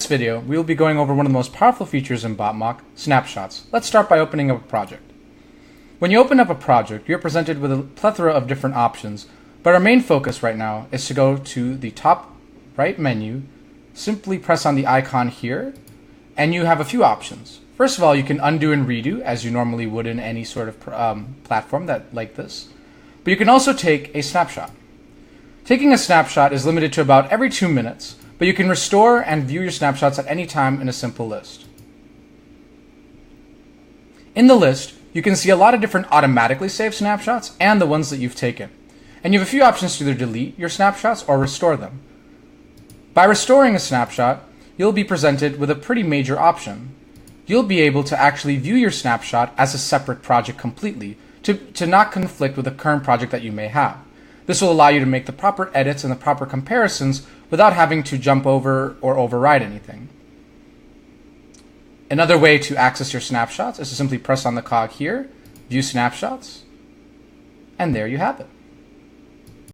In this video, we will be going over one of the most powerful features in Botmock, snapshots. Let's start by opening up a project. When you open up a project, you're presented with a plethora of different options, but our main focus right now is to go to the top right menu, simply press on the icon here, and you have a few options. First of all, you can undo and redo as you normally would in any sort of platform like this, but you can also take a snapshot. Taking a snapshot is limited to about every 2 minutes, but you can restore and view your snapshots at any time in a simple list. In the list, you can see a lot of different automatically saved snapshots and the ones that you've taken. And you have a few options to either delete your snapshots or restore them. By restoring a snapshot, you'll be presented with a pretty major option. You'll be able to actually view your snapshot as a separate project completely to not conflict with the current project that you may have. This will allow you to make the proper edits and the proper comparisons without having to jump over or override anything. Another way to access your snapshots is to simply press on the cog here, view snapshots, and there you have it.